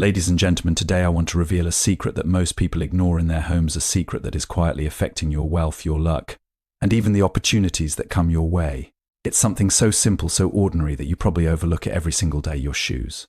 Ladies and gentlemen, today I want to reveal a secret that most people ignore in their homes, a secret that is quietly affecting your wealth, your luck, and even the opportunities that come your way. It's something so simple, so ordinary that you probably overlook it every single day: your shoes.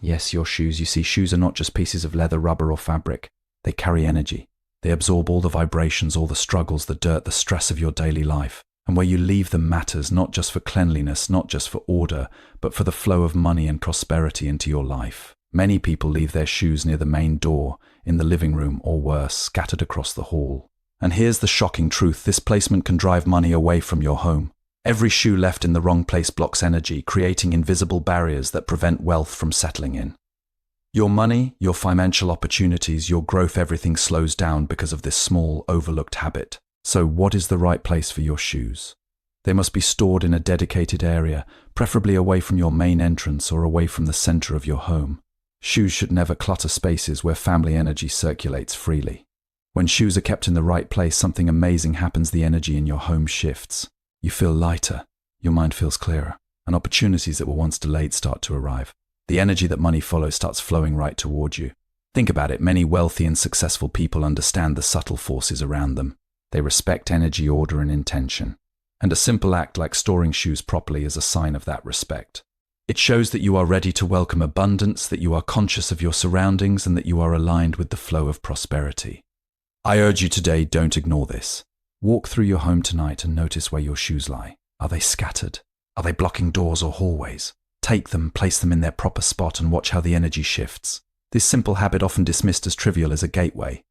Yes, your shoes. You see, shoes are not just pieces of leather, rubber, or fabric. They carry energy. They absorb all the vibrations, all the struggles, the dirt, the stress of your daily life. And where you leave them matters, not just for cleanliness, not just for order, but for the flow of money and prosperity into your life. Many people leave their shoes near the main door, in the living room, or worse, scattered across the hall. And here's the shocking truth: this placement can drive money away from your home. Every shoe left in the wrong place blocks energy, creating invisible barriers that prevent wealth from settling in. Your money, your financial opportunities, your growth, everything slows down because of this small, overlooked habit. So what is the right place for your shoes? They must be stored in a dedicated area, preferably away from your main entrance or away from the center of your home. Shoes should never clutter spaces where family energy circulates freely. When shoes are kept in the right place, something amazing happens. The energy in your home shifts. You feel lighter, your mind feels clearer, and opportunities that were once delayed start to arrive. The energy that money follows starts flowing right toward you. Think about it: many wealthy and successful people understand the subtle forces around them. They respect energy, order, and intention. And a simple act like storing shoes properly is a sign of that respect. It shows that you are ready to welcome abundance, that you are conscious of your surroundings, and that you are aligned with the flow of prosperity. I urge you today, don't ignore this. Walk through your home tonight and notice where your shoes lie. Are they scattered? Are they blocking doors or hallways? Take them, place them in their proper spot, and watch how the energy shifts. This simple habit, often dismissed as trivial, is a gateway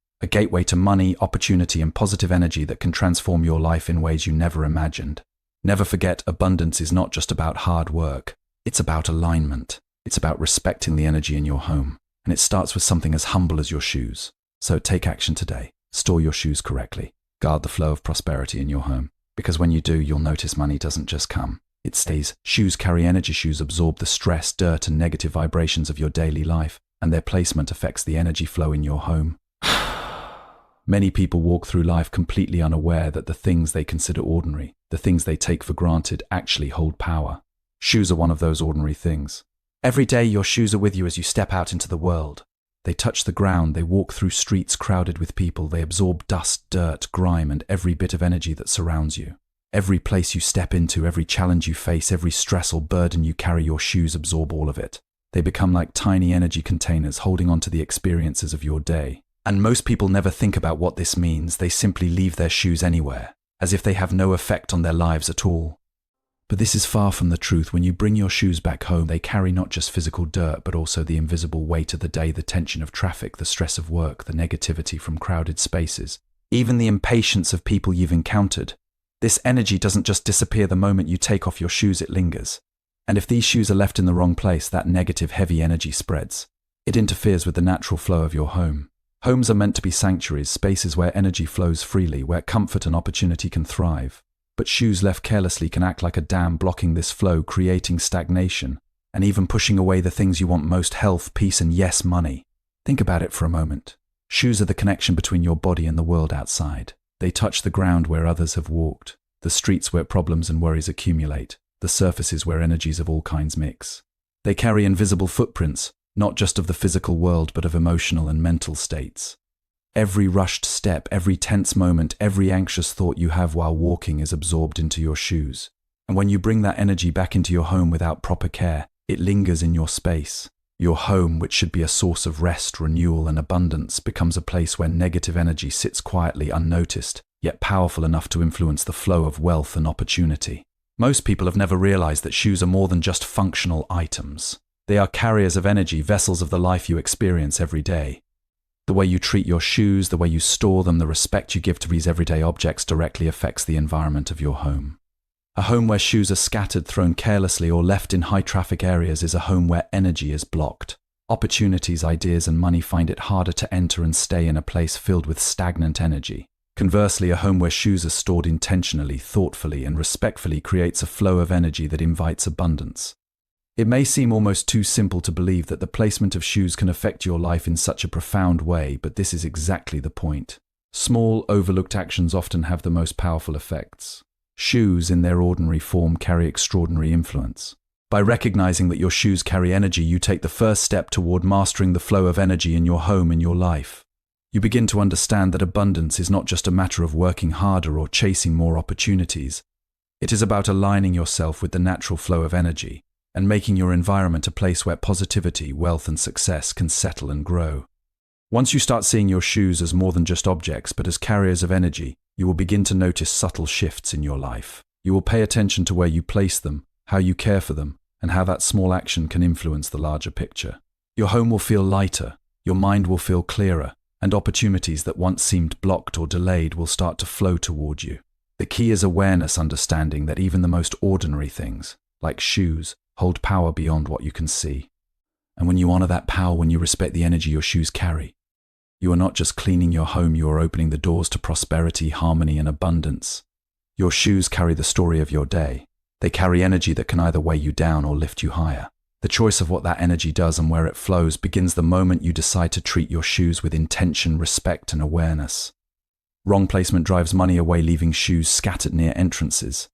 to money, opportunity, and positive energy that can transform your life in ways you never imagined. Never forget, abundance is not just about hard work. It's about alignment. It's about respecting the energy in your home. And it starts with something as humble as your shoes. So take action today. Store your shoes correctly. Guard the flow of prosperity in your home. Because when you do, you'll notice money doesn't just come. It stays. Shoes carry energy. Shoes absorb the stress, dirt, and negative vibrations of your daily life. And their placement affects the energy flow in your home. Many people walk through life completely unaware that the things they consider ordinary, the things they take for granted, actually hold power. Shoes are one of those ordinary things. Every day your shoes are with you as you step out into the world. They touch the ground, they walk through streets crowded with people, they absorb dust, dirt, grime, and every bit of energy that surrounds you. Every place you step into, every challenge you face, every stress or burden you carry, your shoes absorb all of it. They become like tiny energy containers holding on to the experiences of your day. And most people never think about what this means. They simply leave their shoes anywhere, as if they have no effect on their lives at all. But this is far from the truth. When you bring your shoes back home, they carry not just physical dirt, but also the invisible weight of the day, the tension of traffic, the stress of work, the negativity from crowded spaces, even the impatience of people you've encountered. This energy doesn't just disappear the moment you take off your shoes, it lingers. And if these shoes are left in the wrong place, that negative, heavy energy spreads. It interferes with the natural flow of your home. Homes are meant to be sanctuaries, spaces where energy flows freely, where comfort and opportunity can thrive. But shoes left carelessly can act like a dam, blocking this flow, creating stagnation, and even pushing away the things you want most: health, peace, and yes, money. Think about it for a moment. Shoes are the connection between your body and the world outside. They touch the ground where others have walked, the streets where problems and worries accumulate, the surfaces where energies of all kinds mix. They carry invisible footprints, not just of the physical world, but of emotional and mental states. Every rushed step, every tense moment, every anxious thought you have while walking is absorbed into your shoes. And when you bring that energy back into your home without proper care, it lingers in your space. Your home, which should be a source of rest, renewal, and abundance, becomes a place where negative energy sits quietly, unnoticed, yet powerful enough to influence the flow of wealth and opportunity. Most people have never realized that shoes are more than just functional items. They are carriers of energy, vessels of the life you experience every day. The way you treat your shoes, the way you store them, the respect you give to these everyday objects directly affects the environment of your home. A home where shoes are scattered, thrown carelessly, or left in high-traffic areas is a home where energy is blocked. Opportunities, ideas, and money find it harder to enter and stay in a place filled with stagnant energy. Conversely, a home where shoes are stored intentionally, thoughtfully, and respectfully creates a flow of energy that invites abundance. It may seem almost too simple to believe that the placement of shoes can affect your life in such a profound way, but this is exactly the point. Small, overlooked actions often have the most powerful effects. Shoes, in their ordinary form, carry extraordinary influence. By recognizing that your shoes carry energy, you take the first step toward mastering the flow of energy in your home and your life. You begin to understand that abundance is not just a matter of working harder or chasing more opportunities. It is about aligning yourself with the natural flow of energy and making your environment a place where positivity, wealth, and success can settle and grow. Once you start seeing your shoes as more than just objects, but as carriers of energy, you will begin to notice subtle shifts in your life. You will pay attention to where you place them, how you care for them, and how that small action can influence the larger picture. Your home will feel lighter, your mind will feel clearer, and opportunities that once seemed blocked or delayed will start to flow toward you. The key is awareness, understanding that even the most ordinary things, like shoes, hold power beyond what you can see. And when you honor that power, when you respect the energy your shoes carry, you are not just cleaning your home, you are opening the doors to prosperity, harmony, and abundance. Your shoes carry the story of your day. They carry energy that can either weigh you down or lift you higher. The choice of what that energy does and where it flows begins the moment you decide to treat your shoes with intention, respect, and awareness. Wrong placement drives money away, leaving shoes scattered near entrances,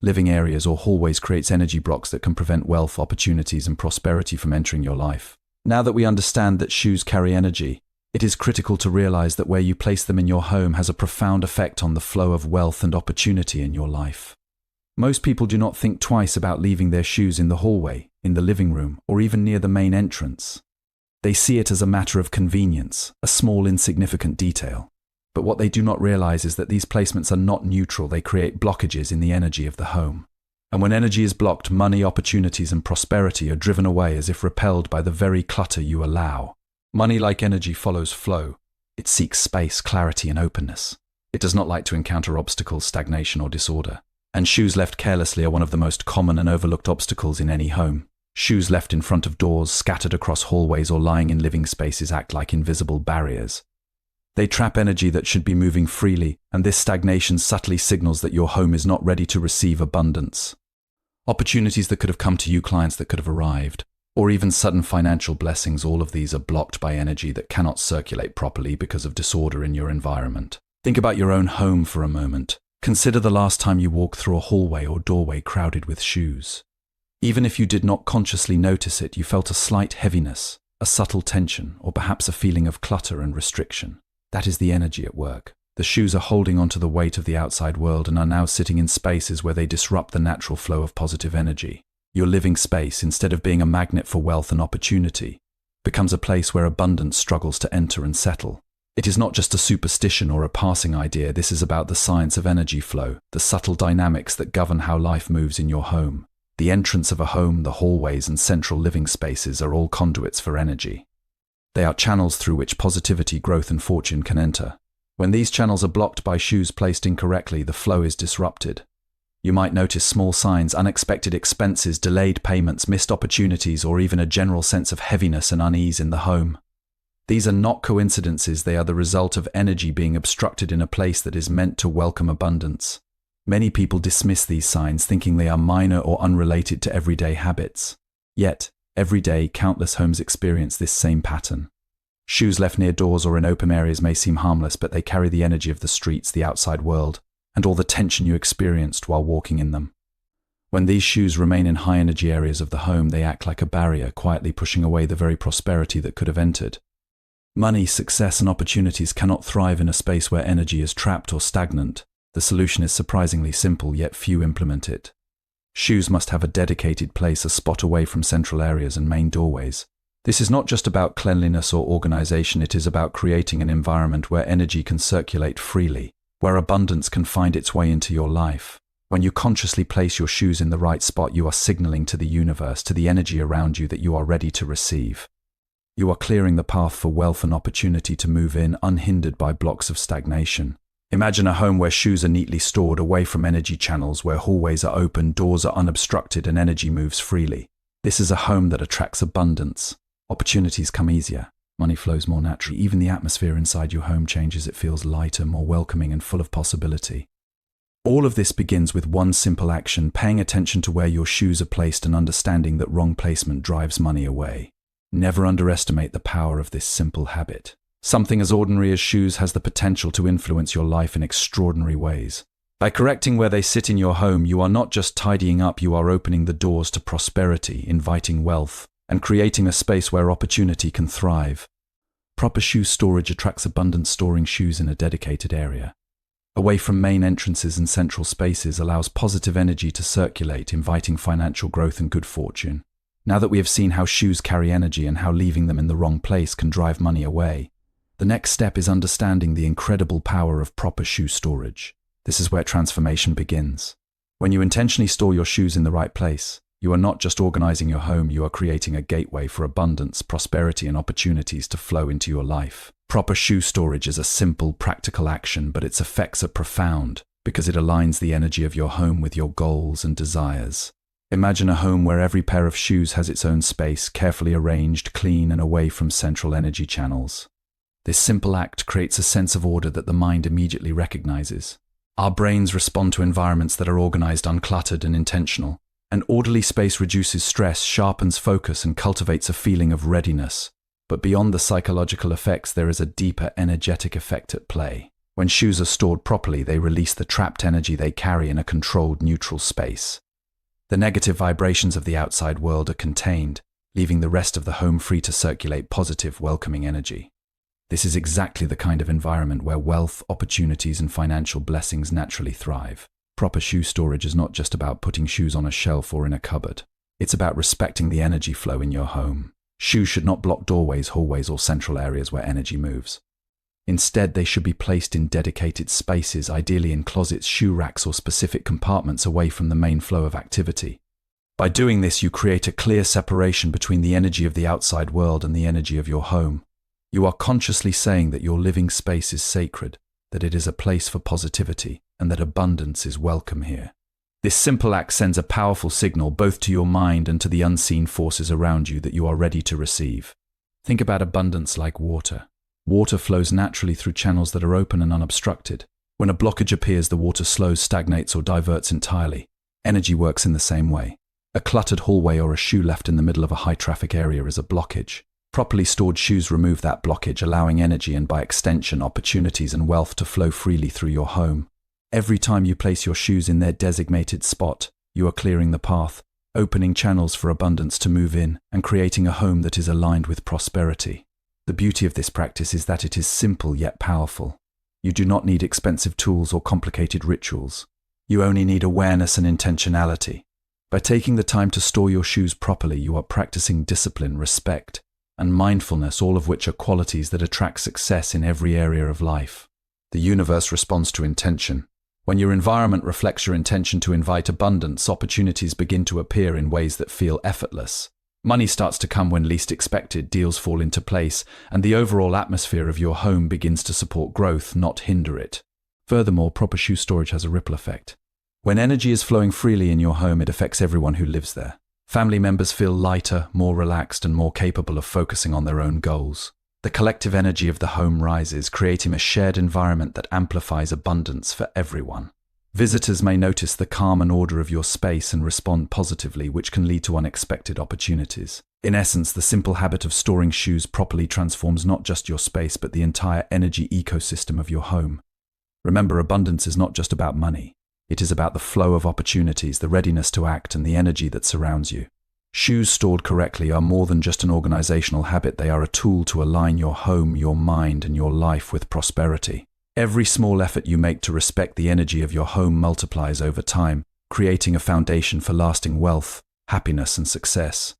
living areas, or hallways creates energy blocks that can prevent wealth, opportunities, and prosperity from entering your life. Now that we understand that shoes carry energy, it is critical to realize that where you place them in your home has a profound effect on the flow of wealth and opportunity in your life. Most people do not think twice about leaving their shoes in the hallway, in the living room, or even near the main entrance. They see it as a matter of convenience, a small insignificant detail. But what they do not realize is that these placements are not neutral, they create blockages in the energy of the home. And when energy is blocked, money, opportunities, and prosperity are driven away as if repelled by the very clutter you allow. Money, like energy, follows flow. It seeks space, clarity, and openness. It does not like to encounter obstacles, stagnation, or disorder. And shoes left carelessly are one of the most common and overlooked obstacles in any home. Shoes left in front of doors, scattered across hallways, or lying in living spaces act like invisible barriers. They trap energy that should be moving freely, and this stagnation subtly signals that your home is not ready to receive abundance. Opportunities that could have come to you, clients that could have arrived, or even sudden financial blessings, all of these are blocked by energy that cannot circulate properly because of disorder in your environment. Think about your own home for a moment. Consider the last time you walked through a hallway or doorway crowded with shoes. Even if you did not consciously notice it, you felt a slight heaviness, a subtle tension, or perhaps a feeling of clutter and restriction. That is the energy at work. The shoes are holding onto the weight of the outside world and are now sitting in spaces where they disrupt the natural flow of positive energy. Your living space, instead of being a magnet for wealth and opportunity, becomes a place where abundance struggles to enter and settle. It is not just a superstition or a passing idea. This is about the science of energy flow, the subtle dynamics that govern how life moves in your home. The entrance of a home, the hallways, and central living spaces are all conduits for energy. They are channels through which positivity, growth, and fortune can enter. When these channels are blocked by shoes placed incorrectly, the flow is disrupted. You might notice small signs, unexpected expenses, delayed payments, missed opportunities, or even a general sense of heaviness and unease in the home. These are not coincidences, they are the result of energy being obstructed in a place that is meant to welcome abundance. Many people dismiss these signs, thinking they are minor or unrelated to everyday habits. Yet, every day, countless homes experience this same pattern. Shoes left near doors or in open areas may seem harmless, but they carry the energy of the streets, the outside world, and all the tension you experienced while walking in them. When these shoes remain in high-energy areas of the home, they act like a barrier, quietly pushing away the very prosperity that could have entered. Money, success, and opportunities cannot thrive in a space where energy is trapped or stagnant. The solution is surprisingly simple, yet few implement it. Shoes must have a dedicated place, a spot away from central areas and main doorways. This is not just about cleanliness or organization, it is about creating an environment where energy can circulate freely, where abundance can find its way into your life. When you consciously place your shoes in the right spot, you are signaling to the universe, to the energy around you, that you are ready to receive. You are clearing the path for wealth and opportunity to move in, unhindered by blocks of stagnation. Imagine a home where shoes are neatly stored, away from energy channels, where hallways are open, doors are unobstructed, and energy moves freely. This is a home that attracts abundance. Opportunities come easier. Money flows more naturally. Even the atmosphere inside your home changes. It feels lighter, more welcoming, and full of possibility. All of this begins with one simple action: paying attention to where your shoes are placed and understanding that wrong placement drives money away. Never underestimate the power of this simple habit. Something as ordinary as shoes has the potential to influence your life in extraordinary ways. By correcting where they sit in your home, you are not just tidying up, you are opening the doors to prosperity, inviting wealth, and creating a space where opportunity can thrive. Proper shoe storage attracts abundance. Storing shoes in a dedicated area, away from main entrances and central spaces, allows positive energy to circulate, inviting financial growth and good fortune. Now that we have seen how shoes carry energy and how leaving them in the wrong place can drive money away, the next step is understanding the incredible power of proper shoe storage. This is where transformation begins. When you intentionally store your shoes in the right place, you are not just organizing your home, you are creating a gateway for abundance, prosperity, and opportunities to flow into your life. Proper shoe storage is a simple, practical action, but its effects are profound because it aligns the energy of your home with your goals and desires. Imagine a home where every pair of shoes has its own space, carefully arranged, clean, and away from central energy channels. This simple act creates a sense of order that the mind immediately recognizes. Our brains respond to environments that are organized, uncluttered, and intentional. An orderly space reduces stress, sharpens focus, and cultivates a feeling of readiness. But beyond the psychological effects, there is a deeper energetic effect at play. When shoes are stored properly, they release the trapped energy they carry in a controlled, neutral space. The negative vibrations of the outside world are contained, leaving the rest of the home free to circulate positive, welcoming energy. This is exactly the kind of environment where wealth, opportunities, and financial blessings naturally thrive. Proper shoe storage is not just about putting shoes on a shelf or in a cupboard. It's about respecting the energy flow in your home. Shoes should not block doorways, hallways, or central areas where energy moves. Instead, they should be placed in dedicated spaces, ideally in closets, shoe racks, or specific compartments away from the main flow of activity. By doing this, you create a clear separation between the energy of the outside world and the energy of your home. You are consciously saying that your living space is sacred, that it is a place for positivity, and that abundance is welcome here. This simple act sends a powerful signal both to your mind and to the unseen forces around you that you are ready to receive. Think about abundance like water. Water flows naturally through channels that are open and unobstructed. When a blockage appears, the water slows, stagnates, or diverts entirely. Energy works in the same way. A cluttered hallway or a shoe left in the middle of a high-traffic area is a blockage. Properly stored shoes remove that blockage, allowing energy and, by extension, opportunities and wealth to flow freely through your home. Every time you place your shoes in their designated spot, you are clearing the path, opening channels for abundance to move in, and creating a home that is aligned with prosperity. The beauty of this practice is that it is simple yet powerful. You do not need expensive tools or complicated rituals. You only need awareness and intentionality. By taking the time to store your shoes properly, you are practicing discipline, respect, and mindfulness, all of which are qualities that attract success in every area of life. The universe responds to intention. When your environment reflects your intention to invite abundance, opportunities begin to appear in ways that feel effortless. Money starts to come when least expected, deals fall into place, and the overall atmosphere of your home begins to support growth, not hinder it. Furthermore, proper shoe storage has a ripple effect. When energy is flowing freely in your home, it affects everyone who lives there. Family members feel lighter, more relaxed, and more capable of focusing on their own goals. The collective energy of the home rises, creating a shared environment that amplifies abundance for everyone. Visitors may notice the calm and order of your space and respond positively, which can lead to unexpected opportunities. In essence, the simple habit of storing shoes properly transforms not just your space, but the entire energy ecosystem of your home. Remember, abundance is not just about money. It is about the flow of opportunities, the readiness to act, and the energy that surrounds you. Shoes stored correctly are more than just an organizational habit. They are a tool to align your home, your mind, and your life with prosperity. Every small effort you make to respect the energy of your home multiplies over time, creating a foundation for lasting wealth, happiness, and success.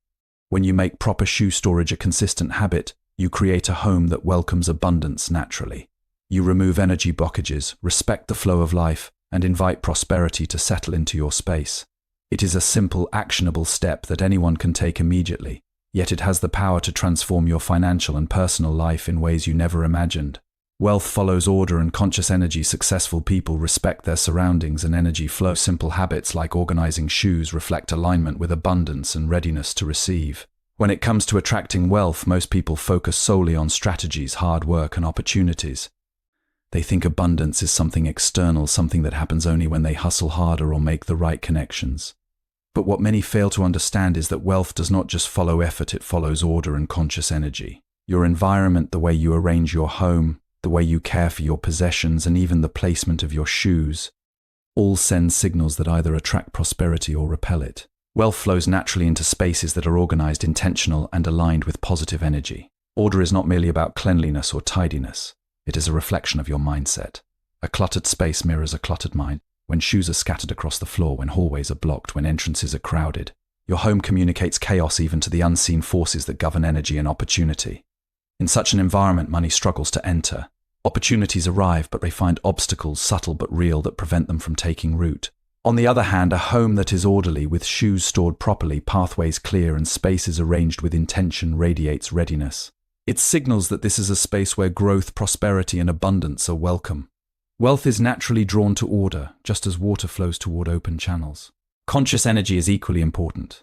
When you make proper shoe storage a consistent habit, you create a home that welcomes abundance naturally. You remove energy blockages, respect the flow of life, and invite prosperity to settle into your space. It is a simple, actionable step that anyone can take immediately, yet it has the power to transform your financial and personal life in ways you never imagined. Wealth follows order and conscious energy. Successful people respect their surroundings and energy flow. Simple habits like organizing shoes reflect alignment with abundance and readiness to receive. When it comes to attracting wealth, most people focus solely on strategies, hard work, and opportunities. They think abundance is something external, something that happens only when they hustle harder or make the right connections. But what many fail to understand is that wealth does not just follow effort, it follows order and conscious energy. Your environment, the way you arrange your home, the way you care for your possessions, and even the placement of your shoes, all send signals that either attract prosperity or repel it. Wealth flows naturally into spaces that are organized, intentional, and aligned with positive energy. Order is not merely about cleanliness or tidiness. It is a reflection of your mindset. A cluttered space mirrors a cluttered mind. When shoes are scattered across the floor, when hallways are blocked, when entrances are crowded, your home communicates chaos even to the unseen forces that govern energy and opportunity. In such an environment, money struggles to enter. Opportunities arrive, but they find obstacles, subtle but real, that prevent them from taking root. On the other hand, a home that is orderly, with shoes stored properly, pathways clear, and spaces arranged with intention, radiates readiness. It signals that this is a space where growth, prosperity, and abundance are welcome. Wealth is naturally drawn to order, just as water flows toward open channels. Conscious energy is equally important.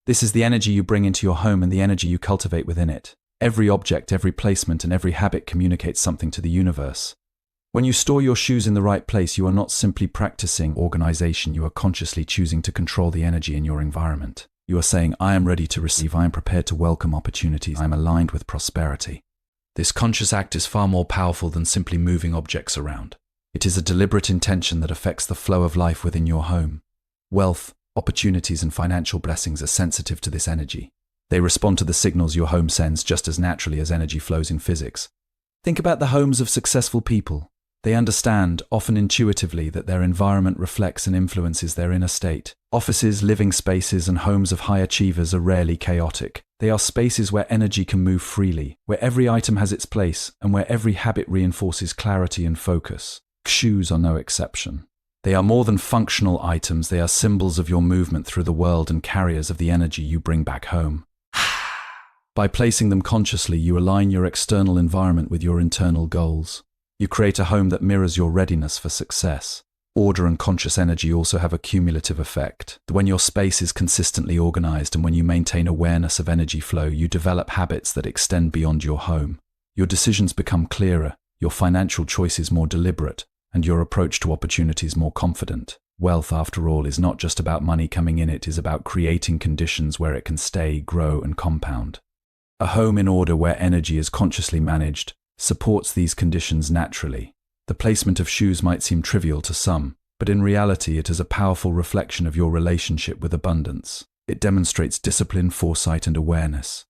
This is the energy you bring into your home and the energy you cultivate within it. Every object, every placement, and every habit communicates something to the universe. When you store your shoes in the right place, you are not simply practicing organization, you are consciously choosing to control the energy in your environment. You are saying, I am ready to receive, I am prepared to welcome opportunities, I am aligned with prosperity. This conscious act is far more powerful than simply moving objects around. It is a deliberate intention that affects the flow of life within your home. Wealth, opportunities, and financial blessings are sensitive to this energy. They respond to the signals your home sends just as naturally as energy flows in physics. Think about the homes of successful people. They understand, often intuitively, that their environment reflects and influences their inner state. Offices, living spaces, and homes of high achievers are rarely chaotic. They are spaces where energy can move freely, where every item has its place, and where every habit reinforces clarity and focus. Shoes are no exception. They are more than functional items, they are symbols of your movement through the world and carriers of the energy you bring back home. By placing them consciously, you align your external environment with your internal goals. You create a home that mirrors your readiness for success. Order and conscious energy also have a cumulative effect. When your space is consistently organized and when you maintain awareness of energy flow, you develop habits that extend beyond your home. Your decisions become clearer, your financial choices more deliberate, and your approach to opportunities more confident. Wealth, after all, is not just about money coming in, it is about creating conditions where it can stay, grow, and compound. A home in order where energy is consciously managed supports these conditions naturally. The placement of shoes might seem trivial to some, but in reality it is a powerful reflection of your relationship with abundance. It demonstrates discipline, foresight, and awareness.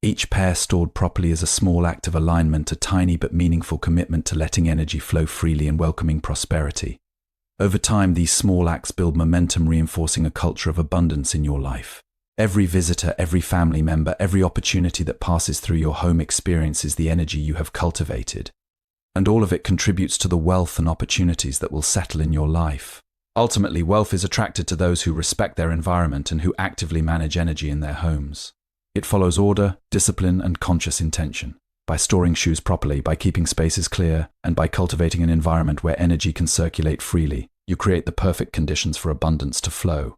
Each pair stored properly is a small act of alignment, a tiny but meaningful commitment to letting energy flow freely and welcoming prosperity. Over time, these small acts build momentum, reinforcing a culture of abundance in your life. Every visitor, every family member, every opportunity that passes through your home experiences the energy you have cultivated. And all of it contributes to the wealth and opportunities that will settle in your life. Ultimately, wealth is attracted to those who respect their environment and who actively manage energy in their homes. It follows order, discipline, and conscious intention. By storing shoes properly, by keeping spaces clear, and by cultivating an environment where energy can circulate freely, you create the perfect conditions for abundance to flow.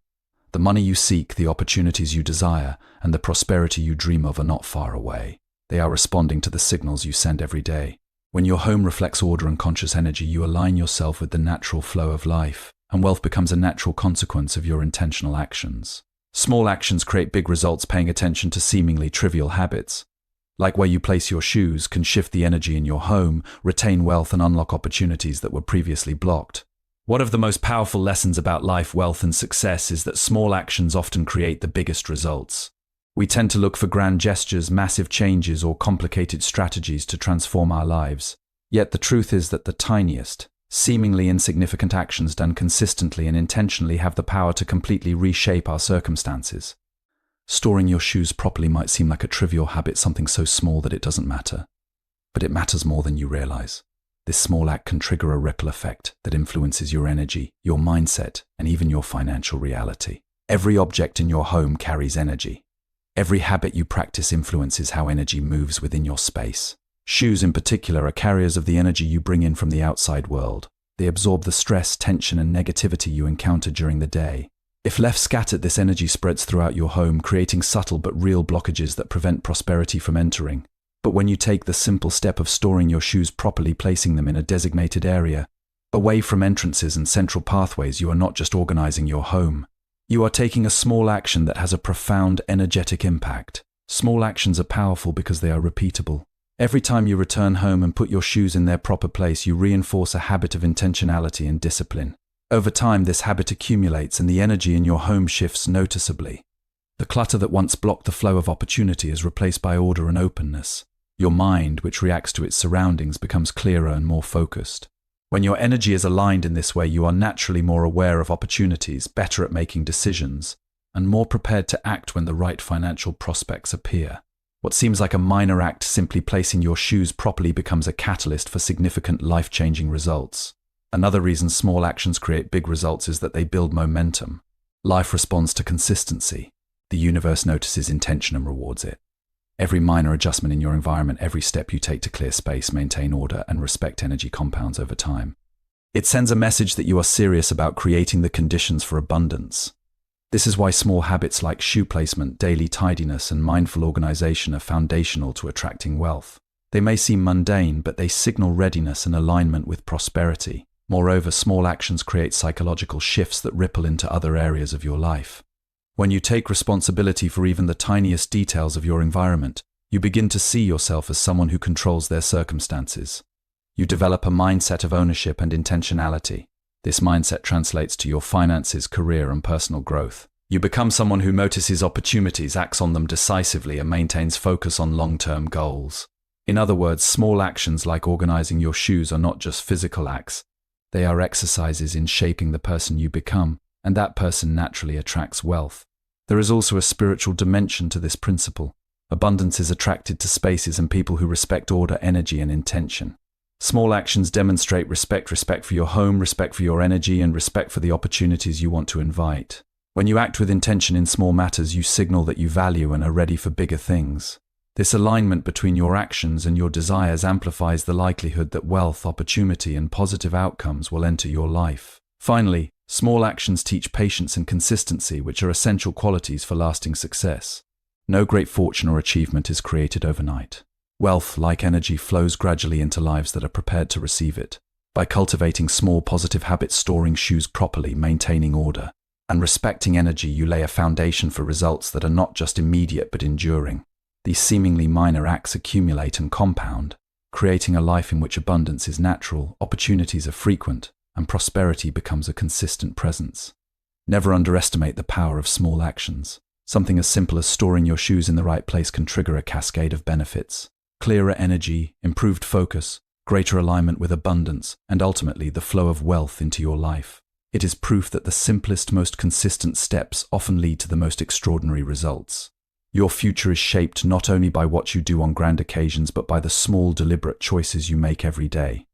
The money you seek, the opportunities you desire, and the prosperity you dream of are not far away. They are responding to the signals you send every day. When your home reflects order and conscious energy, you align yourself with the natural flow of life, and wealth becomes a natural consequence of your intentional actions. Small actions create big results. Paying attention to seemingly trivial habits, like where you place your shoes, can shift the energy in your home, retain wealth, and unlock opportunities that were previously blocked. One of the most powerful lessons about life, wealth, and success is that small actions often create the biggest results. We tend to look for grand gestures, massive changes, or complicated strategies to transform our lives. Yet the truth is that the tiniest, seemingly insignificant actions done consistently and intentionally have the power to completely reshape our circumstances. Storing your shoes properly might seem like a trivial habit, something so small that it doesn't matter. But it matters more than you realize. This small act can trigger a ripple effect that influences your energy, your mindset, and even your financial reality. Every object in your home carries energy. Every habit you practice influences how energy moves within your space. Shoes in particular are carriers of the energy you bring in from the outside world. They absorb the stress, tension, and negativity you encounter during the day. If left scattered, this energy spreads throughout your home, creating subtle but real blockages that prevent prosperity from entering. But when you take the simple step of storing your shoes properly, placing them in a designated area, away from entrances and central pathways, you are not just organizing your home. You are taking a small action that has a profound energetic impact. Small actions are powerful because they are repeatable. Every time you return home and put your shoes in their proper place, you reinforce a habit of intentionality and discipline. Over time, this habit accumulates and the energy in your home shifts noticeably. The clutter that once blocked the flow of opportunity is replaced by order and openness. Your mind, which reacts to its surroundings, becomes clearer and more focused. When your energy is aligned in this way, you are naturally more aware of opportunities, better at making decisions, and more prepared to act when the right financial prospects appear. What seems like a minor act, simply placing your shoes properly, becomes a catalyst for significant life-changing results. Another reason small actions create big results is that they build momentum. Life responds to consistency. The universe notices intention and rewards it. Every minor adjustment in your environment, every step you take to clear space, maintain order, and respect energy compounds over time. It sends a message that you are serious about creating the conditions for abundance. This is why small habits like shoe placement, daily tidiness, and mindful organization are foundational to attracting wealth. They may seem mundane, but they signal readiness and alignment with prosperity. Moreover, small actions create psychological shifts that ripple into other areas of your life. When you take responsibility for even the tiniest details of your environment, you begin to see yourself as someone who controls their circumstances. You develop a mindset of ownership and intentionality. This mindset translates to your finances, career, and personal growth. You become someone who notices opportunities, acts on them decisively, and maintains focus on long-term goals. In other words, small actions like organizing your shoes are not just physical acts. They are exercises in shaping the person you become, and that person naturally attracts wealth. There is also a spiritual dimension to this principle. Abundance is attracted to spaces and people who respect order, energy, and intention. Small actions demonstrate respect for your home, respect for your energy, and respect for the opportunities you want to invite. When you act with intention in small matters, you signal that you value and are ready for bigger things. This alignment between your actions and your desires amplifies the likelihood that wealth, opportunity, and positive outcomes will enter your life. Finally, small actions teach patience and consistency, which are essential qualities for lasting success. No great fortune or achievement is created overnight. Wealth, like energy, flows gradually into lives that are prepared to receive it. By cultivating small positive habits, storing shoes properly, maintaining order, and respecting energy, you lay a foundation for results that are not just immediate but enduring. These seemingly minor acts accumulate and compound, creating a life in which abundance is natural, opportunities are frequent, and prosperity becomes a consistent presence. Never underestimate the power of small actions. Something as simple as storing your shoes in the right place can trigger a cascade of benefits. Clearer energy, improved focus, greater alignment with abundance, and ultimately the flow of wealth into your life. It is proof that the simplest, most consistent steps often lead to the most extraordinary results. Your future is shaped not only by what you do on grand occasions, but by the small, deliberate choices you make every day.